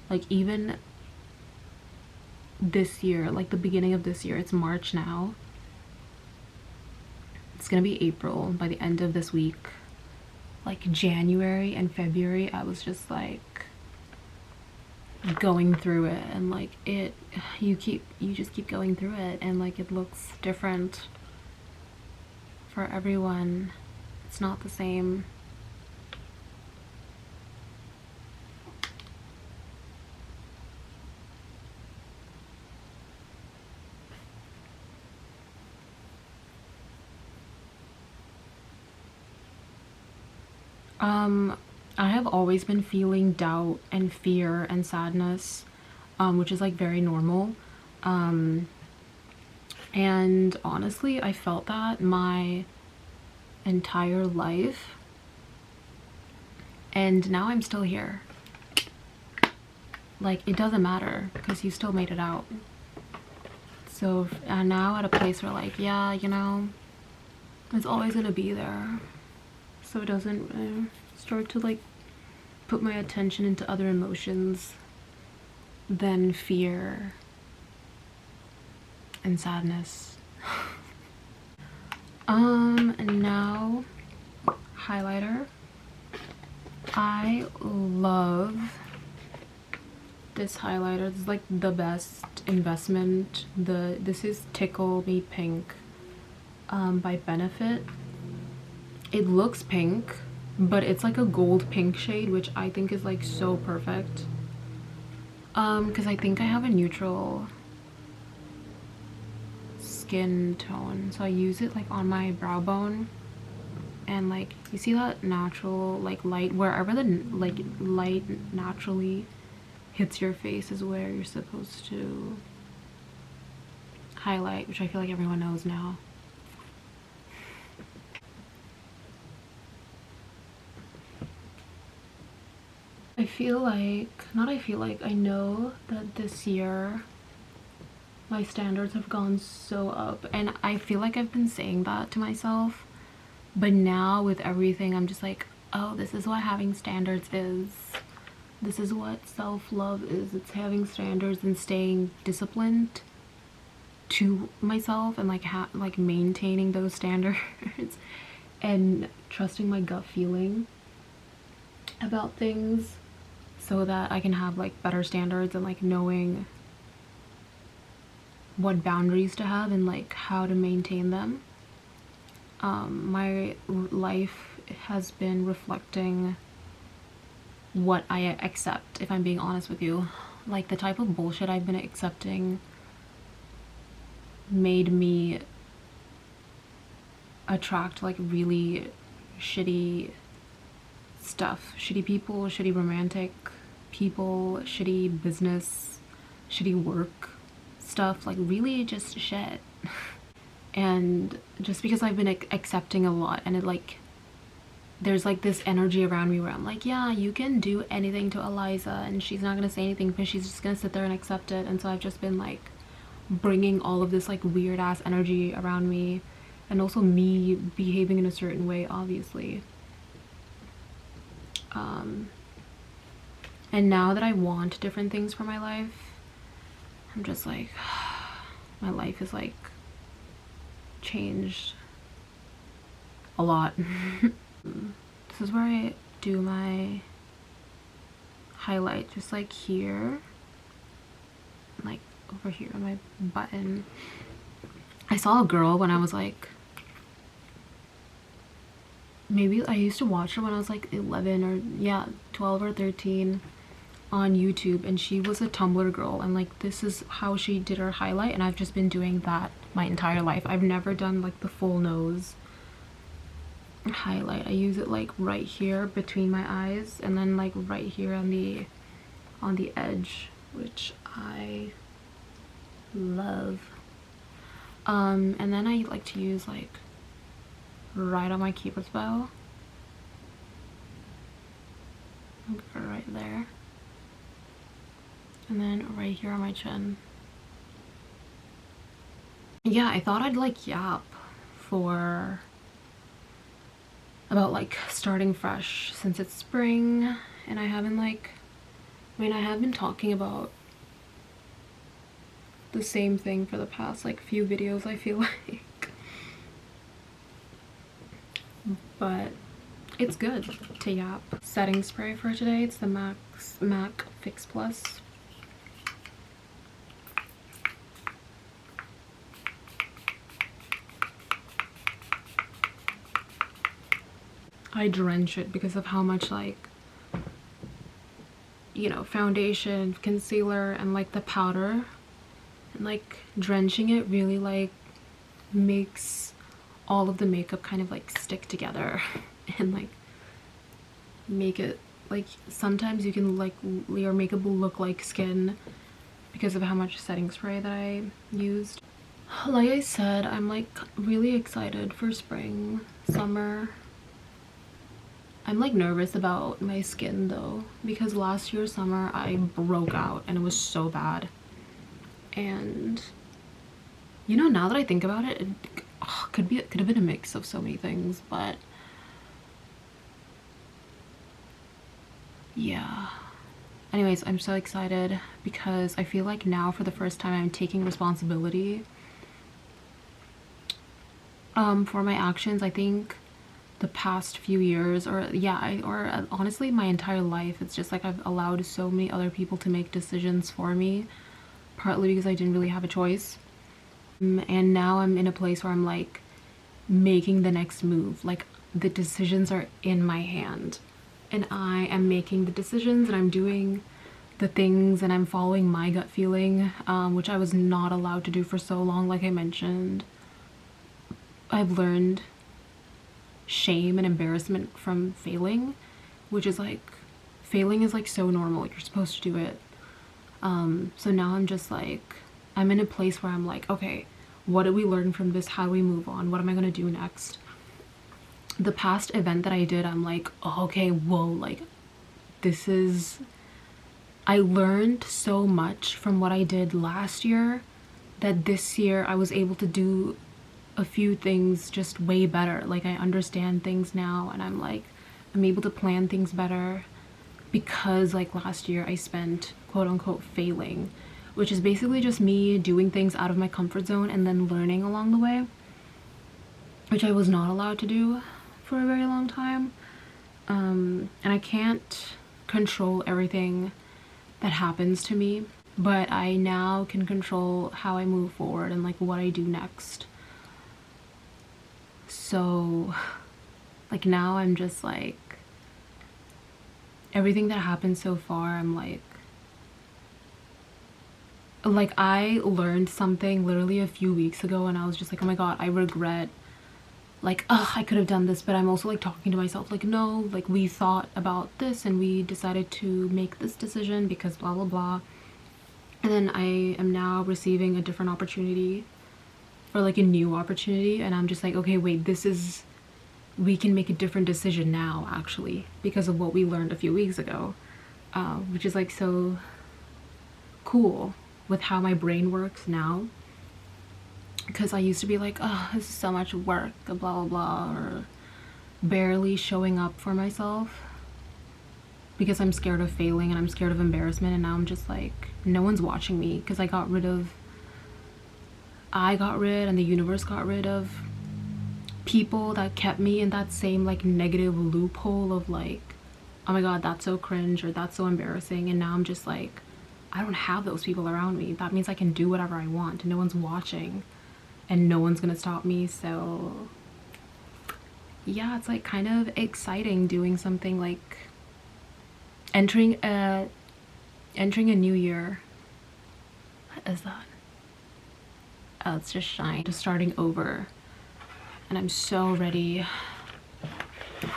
Like even this year, like the beginning of this year, it's March now. It's gonna be April by the end of this week. Like January and February, I was just like going through it, and like it, you just keep going through it, and like it looks different for everyone. It's not the same. I have always been feeling doubt and fear and sadness, which is like very normal. And honestly, I felt that my entire life, and now I'm still here. Like it doesn't matter because you still made it out. So I'm now at a place where like, yeah, you know, it's always gonna be there, so it doesn't start to like put my attention into other emotions than fear and sadness. And now highlighter. I love this highlighter. This is like the best investment. This is Tickle Me Pink by Benefit. It looks pink, but it's like a gold pink shade, which I think is like so perfect. Because I think I have a neutral skin tone, so I use it like on my brow bone, and like you see that natural like light, wherever the like light naturally hits your face is where you're supposed to highlight, which I feel like everyone knows now. I feel like, not I feel like, I know that this year my standards have gone so up, and I feel like I've been saying that to myself, but now with everything I'm just like, oh, this is what having standards is. This is what self-love is. It's having standards and staying disciplined to myself, and like maintaining those standards and trusting my gut feeling. about things so that I can have like better standards and like knowing what boundaries to have and like how to maintain them. My life has been reflecting what I accept, if I'm being honest with you. Like the type of bullshit I've been accepting made me attract like really shitty stuff. Shitty people, shitty romantic people, shitty business, shitty work stuff, like really just shit. And just because I've been accepting a lot, and it like there's like this energy around me where I'm like, yeah, you can do anything to Eliza and she's not gonna say anything because she's just gonna sit there and accept it. And so I've just been like bringing all of this like weird ass energy around me, and also me behaving in a certain way, obviously. And now that I want different things for my life, I'm just like, my life is like changed a lot. This is where I do my highlight, just like here, like over here on my button. I saw a girl when I was like, maybe I used to watch her when I was like 11 or yeah, 12 or 13 on YouTube, and she was a Tumblr girl, and like this is how she did her highlight, and I've just been doing that my entire life. I've never done like the full nose highlight. I use it like right here between my eyes, and then like right here on the edge, which I love. And then I like to use like right on my cupid's bow, right there, and then right here on my chin. Yeah, I thought I'd like yap for about like starting fresh since it's spring, and I haven't like, I mean, I have been talking about the same thing for the past like few videos, I feel like. But it's good to yap. Setting spray for today, it's the MAC Fix Plus. I drench it because of how much like, you know, foundation, concealer, and like the powder, and like drenching it really like makes all of the makeup kind of like stick together and like make it like, sometimes you can like, your makeup will look like skin because of how much setting spray that I used. Like I said, I'm like really excited for spring, summer. I'm like nervous about my skin though, because last year summer I broke out and it was so bad. And you know, now that I think about it, it could have been a mix of so many things, but yeah. Anyways, I'm so excited because I feel like now for the first time I'm taking responsibility for my actions. I think the past few years, or yeah, or honestly my entire life, it's just like I've allowed so many other people to make decisions for me, partly because I didn't really have a choice. And now I'm in a place where I'm like making the next move. Like the decisions are in my hand and I am making the decisions, and I'm doing the things, and I'm following my gut feeling, which I was not allowed to do for so long. Like I mentioned, I've learned shame and embarrassment from failing, which is like, failing is like so normal, like you're supposed to do it. So now I'm just like, I'm in a place where I'm like, okay, what did we learn from this? How do we move on? What am I gonna do next? The past event that I did, I'm like, oh, okay, whoa, like this is, I learned so much from what I did last year that this year I was able to do a few things just way better. Like I understand things now, and I'm like, I'm able to plan things better because like last year I spent quote unquote failing, which is basically just me doing things out of my comfort zone and then learning along the way, which I was not allowed to do for a very long time. And I can't control everything that happens to me, but I now can control how I move forward and like what I do next. So like now I'm just like, everything that happened so far, I'm like I learned something literally a few weeks ago and I was just like, oh my god, I regret, like, ugh, I could have done this. But I'm also like talking to myself like, no, like we thought about this and we decided to make this decision because blah blah blah. And then I am now receiving a different opportunity, or like a new opportunity, and I'm just like, okay, wait, this is, we can make a different decision now actually because of what we learned a few weeks ago, which is like so cool with how my brain works now. Because I used to be like, oh, this is so much work, blah blah blah, or barely showing up for myself because I'm scared of failing and I'm scared of embarrassment. And now I'm just like, no one's watching me because I got rid and the universe got rid of people that kept me in that same like negative loophole of like, oh my god, that's so cringe or that's so embarrassing. And now I'm just like, I don't have those people around me. That means I can do whatever I want. No one's watching and no one's gonna stop me. So yeah, it's like kind of exciting doing something like entering a new year. What is that? Oh, it's just shine, just starting over. And I'm so ready.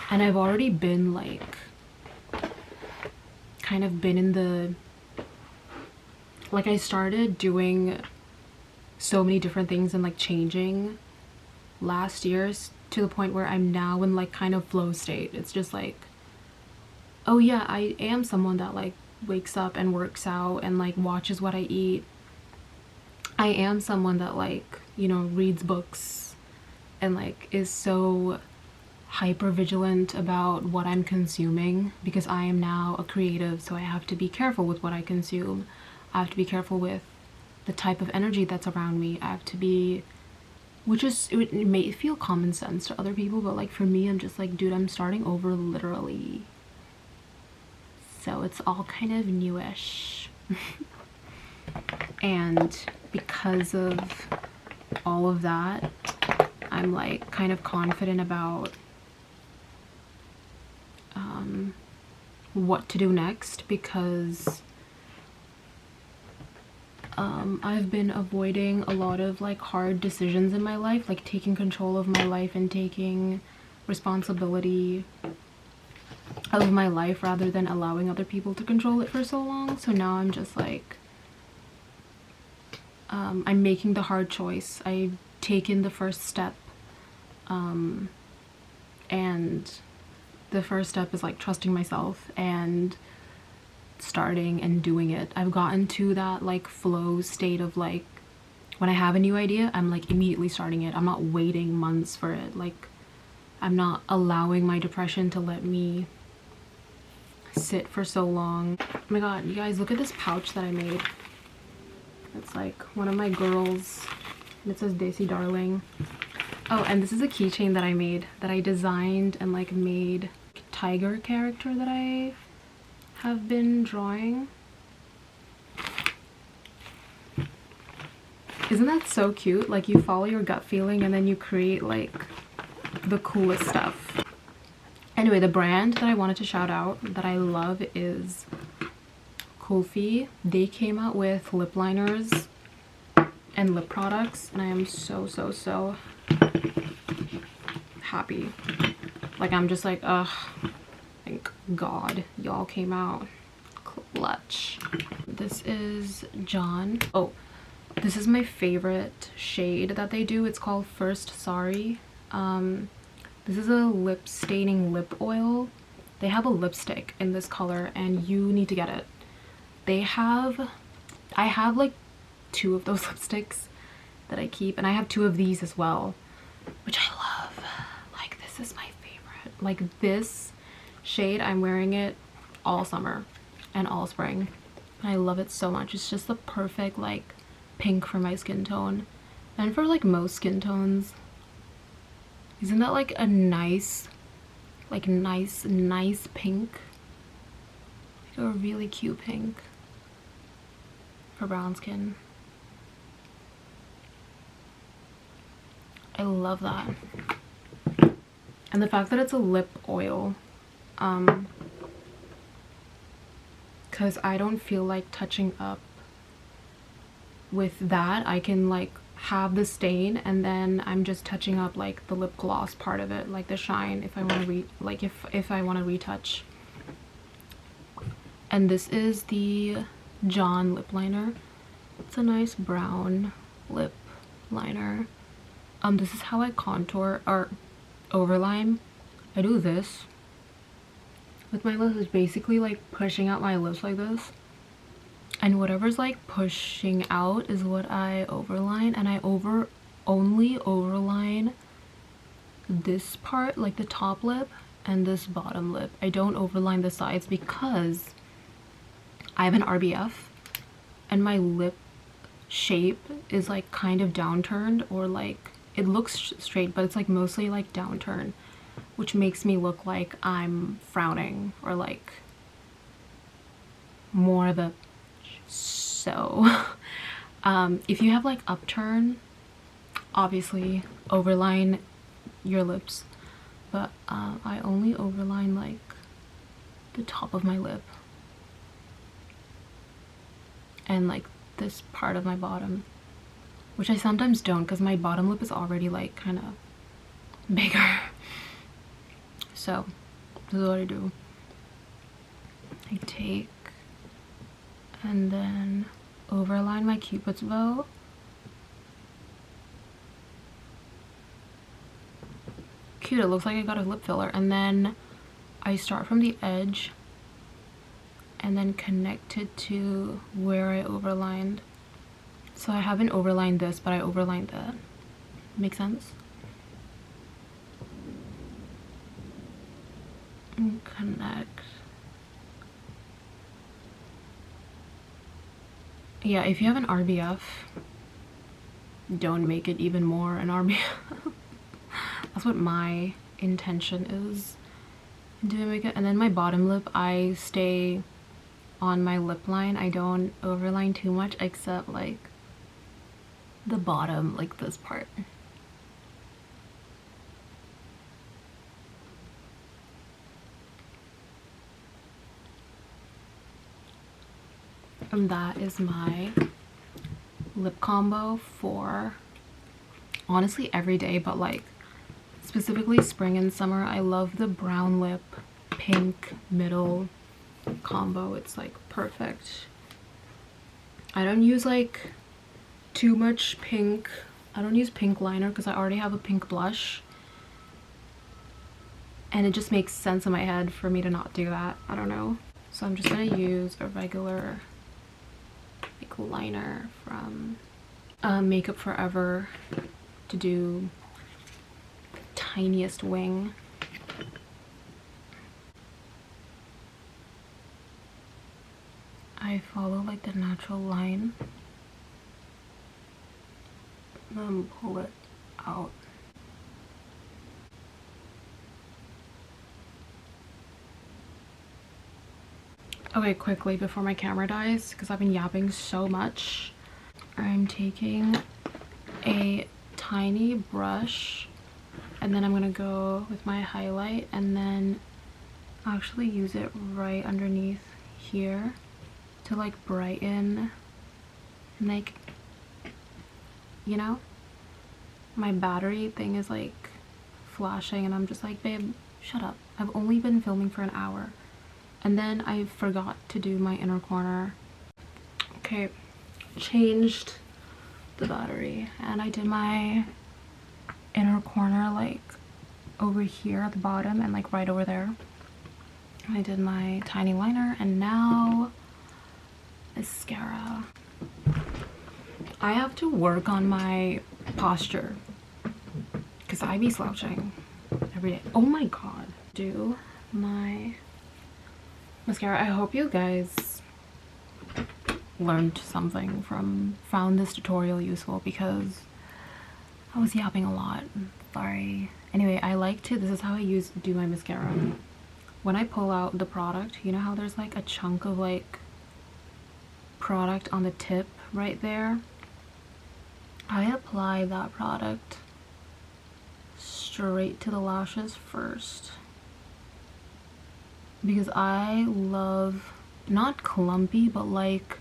And I've already been like kind of been in the, like I started doing so many different things and like changing last year's to the point where I'm now in like kind of flow state. It's just like, oh yeah, I am someone that like wakes up and works out and like watches what I eat. I am someone that like, you know, reads books and like is so hyper vigilant about what I'm consuming because I am now a creative, so I have to be careful with what I consume. I have to be careful with the type of energy that's around me. I have to be, which is, it may feel common sense to other people, but like for me, I'm just like, dude, I'm starting over literally. So it's all kind of newish. And because of all of that, I'm like kind of confident about what to do next, because I've been avoiding a lot of like hard decisions in my life, like taking control of my life and taking responsibility of my life rather than allowing other people to control it for so long. So now I'm just like, I'm making the hard choice. I've taken the first step, and the first step is like trusting myself and starting and doing it. I've gotten to that like flow state of like, when I have a new idea, I'm like immediately starting it. I'm not waiting months for it. Like, I'm not allowing my depression to let me sit for so long. Oh my god, you guys, look at this pouch that I made. It's like one of my girls. It says Desi Darling. Oh, and this is a keychain that I made, that I designed and like made tiger character that I have been drawing. Isn't that so cute? Like, you follow your gut feeling and then you create like the coolest stuff. Anyway, the brand that I wanted to shout out that I love is Kulfi. They came out with lip liners and lip products, and I am so happy. Like, I'm just like, ugh, thank god y'all came out clutch. This is John. Oh, this is my favorite shade that they do. It's called First Sorry. This is a lip staining lip oil. They have a lipstick in this color and you need to get it. I have like 2 of those lipsticks that I keep, and I have 2 of these as well, which I love. Like, this is my favorite. Like, this shade, I'm wearing it all summer and all spring, and I love it so much. It's just the perfect like pink for my skin tone and for like most skin tones. Isn't that like a nice like nice pink, like a really cute pink for brown skin. I love that. And the fact that it's a lip oil, because I don't feel like touching up with that. I can like have the stain and then I'm just touching up like the lip gloss part of it, like the shine, if I want to if I want to retouch. And this is the John lip liner. It's a nice brown lip liner. This is how I contour or overline. I do this with my lips. Is basically like pushing out my lips like this, and whatever's like pushing out is what I overline. And I only overline this part, like the top lip and this bottom lip. I don't overline the sides because I have an RBF and my lip shape is like kind of downturned, or like it looks straight but it's like mostly like downturned, which makes me look like I'm frowning or like more the so if you have like upturn, obviously overline your lips, but I only overline like the top of my lip and like this part of my bottom, which I sometimes don't because my bottom lip is already like kind of bigger. So this is what I do. I take and then overline my Cupid's bow. Cute, it looks like I got a lip filler. And then I start from the edge and then connect it to where I overlined. So I haven't overlined this, but I overlined that. Make sense? And connect. Yeah, if you have an RBF, don't make it even more an RBF. That's what my intention is doing makeup. And then my bottom lip, I stay on my lip line. I don't overline too much except like the bottom, like this part. And that is my lip combo for honestly every day, but like specifically spring and summer. I love the brown lip pink middle combo. It's like perfect. I don't use like too much pink. I don't use pink liner because I already have a pink blush, and it just makes sense in my head for me to not do that. I don't know. So I'm just gonna use a regular like liner from Makeup Forever to do the tiniest wing. I follow like the natural line, then pull it out. Okay, quickly before my camera dies, because I've been yapping so much, I'm taking a tiny brush and then I'm gonna go with my highlight and then actually use it right underneath here to like brighten, and like, you know, my battery thing is like flashing and I'm just like, babe, shut up. I've only been filming for an hour. And then I forgot to do my inner corner. Okay, changed the battery and I did my inner corner like over here at the bottom and like right over there. I did my tiny liner and now mascara. I have to work on my posture because I be slouching every day. Oh my god. Do my mascara. I hope you guys learned something found this tutorial useful because I was yapping a lot. Sorry. Anyway, I like to, this is how I do my mascara. When I pull out the product, you know how there's like a chunk of like product on the tip right there? I apply that product straight to the lashes first, because I love, not clumpy, but like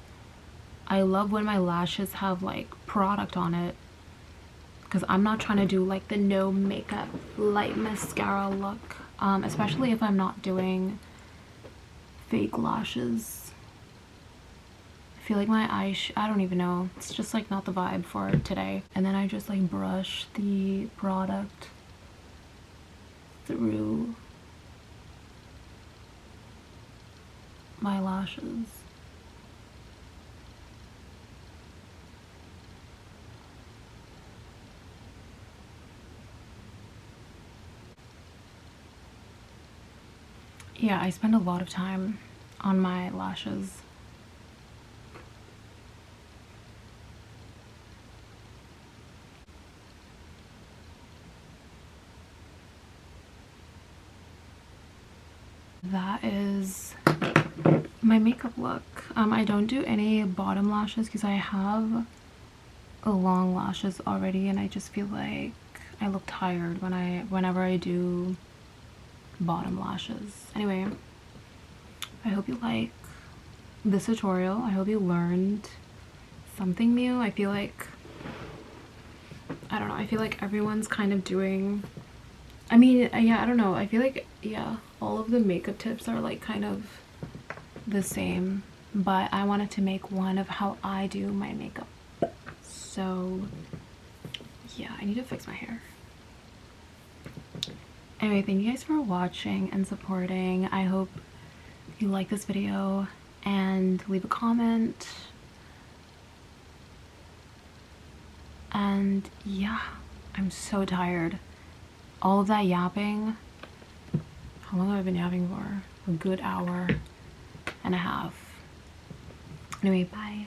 I love when my lashes have like product on it, because I'm not trying to do like the no makeup light mascara look, especially if I'm not doing fake lashes. I feel like my eyes, I don't even know, it's just like not the vibe for today. And then I just like brush the product through my lashes. Yeah, I spend a lot of time on my lashes. That is my makeup look. I don't do any bottom lashes because I have long lashes already, and I just feel like I look tired whenever I do bottom lashes. Anyway, I hope you like this tutorial. I hope you learned something new. I feel like, I don't know, I feel like everyone's kind of doing, I mean, yeah, I don't know, I feel like, yeah, all of the makeup tips are like kind of the same, but I wanted to make one of how I do my makeup. So yeah, I need to fix my hair. Anyway, thank you guys for watching and supporting. I hope you like this video and leave a comment. And yeah, I'm so tired. All of that yapping. How long have I been yapping for? A good hour and a half. Anyway, bye.